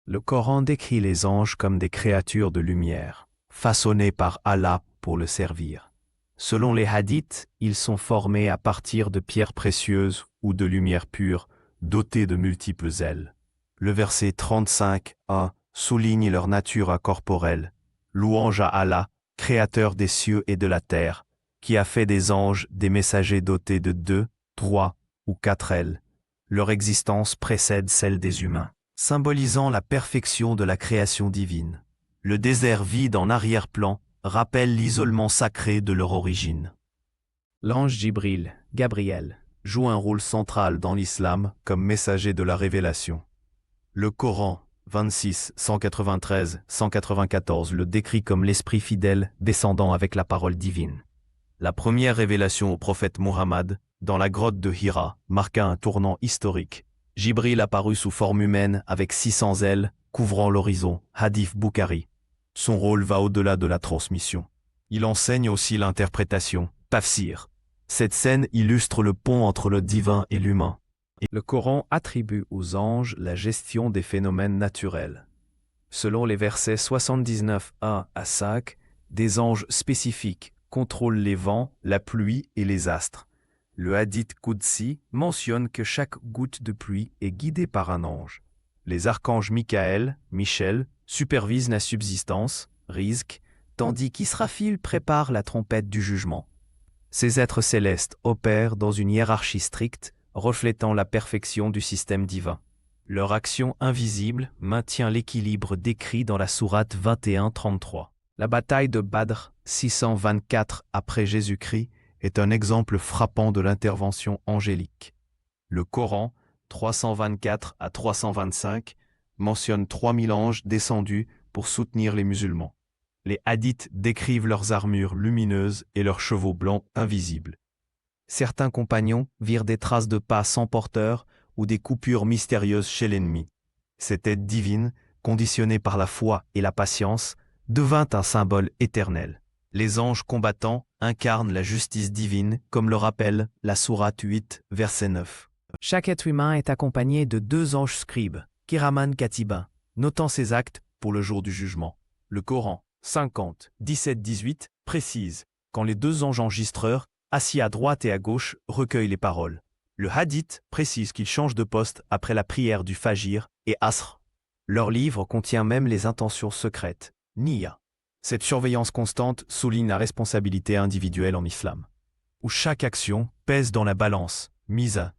Le Coran décrit les anges comme des créatures de lumière, façonnées par Allah pour le servir. Selon les hadiths, ils sont formés à partir de pierres précieuses ou de lumière pure, dotés de multiples ailes. Le verset 35a souligne leur nature incorporelle. Louange à Allah, créateur des cieux et de la terre, qui a fait des anges des messagers dotés de 2, 3 ou 4 ailes. Leur existence précède celle des humains, symbolisant la perfection de la création divine. Le désert vide en arrière-plan rappelle l'isolement sacré de leur origine. L'ange Jibril, Gabriel, joue un rôle central dans l'islam comme messager de la révélation. Le Coran, 26, 193, 194 le décrit comme l'esprit fidèle descendant avec la parole divine. La première révélation au prophète Muhammad, dans la grotte de Hira, marqua un tournant historique. Jibril apparut sous forme humaine avec 600 ailes, couvrant l'horizon, Hadith Bukhari. Son rôle va au-delà de la transmission. Il enseigne aussi l'interprétation, tafsir. Cette scène illustre le pont entre le divin et l'humain. Le Coran attribue aux anges la gestion des phénomènes naturels. Selon les versets 79a à 5, des anges spécifiques contrôlent les vents, la pluie et les astres. Le hadith Qudsi mentionne que chaque goutte de pluie est guidée par un ange. Les archanges Michael, Michel, supervisent la subsistance, Rizq, tandis qu'Israfil prépare la trompette du jugement. Ces êtres célestes opèrent dans une hiérarchie stricte, reflétant la perfection du système divin. Leur action invisible maintient l'équilibre décrit dans la sourate 21-33. La bataille de Badr, 624 après Jésus-Christ, est un exemple frappant de l'intervention angélique. Le Coran, 324 à 325, mentionne 3000 anges descendus pour soutenir les musulmans. Les hadiths décrivent leurs armures lumineuses et leurs chevaux blancs invisibles. Certains compagnons virent des traces de pas sans porteur ou des coupures mystérieuses chez l'ennemi. Cette aide divine, conditionnée par la foi et la patience, devint un symbole éternel. Les anges combattants incarnent la justice divine, comme le rappelle la sourate 8, verset 9. Chaque être humain est accompagné de 2 anges scribes, Kiraman Katibin, notant ses actes pour le jour du jugement. Le Coran, 50, 17-18, précise, quand les 2 anges enregistreurs, assis à droite et à gauche, recueillent les paroles. Le hadith précise qu'ils changent de poste après la prière du Fajr et Asr. Leur livre contient même les intentions secrètes, Niyya. Cette surveillance constante souligne la responsabilité individuelle en islam, où chaque action pèse dans la balance, Misa.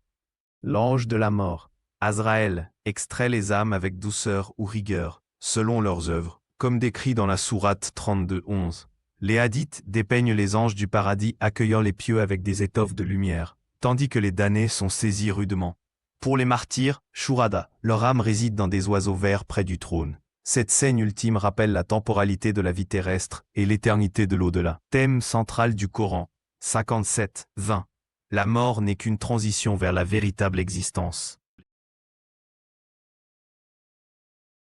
L'ange de la mort, Azraël, extrait les âmes avec douceur ou rigueur, selon leurs œuvres, comme décrit dans la sourate 32-11. Les hadiths dépeignent les anges du paradis accueillant les pieux avec des étoffes de lumière, tandis que les damnés sont saisis rudement. Pour les martyrs, Shurada, leur âme réside dans des oiseaux verts près du trône. Cette scène ultime rappelle la temporalité de la vie terrestre et l'éternité de l'au-delà. Thème central du Coran, 57-20. La mort n'est qu'une transition vers la véritable existence.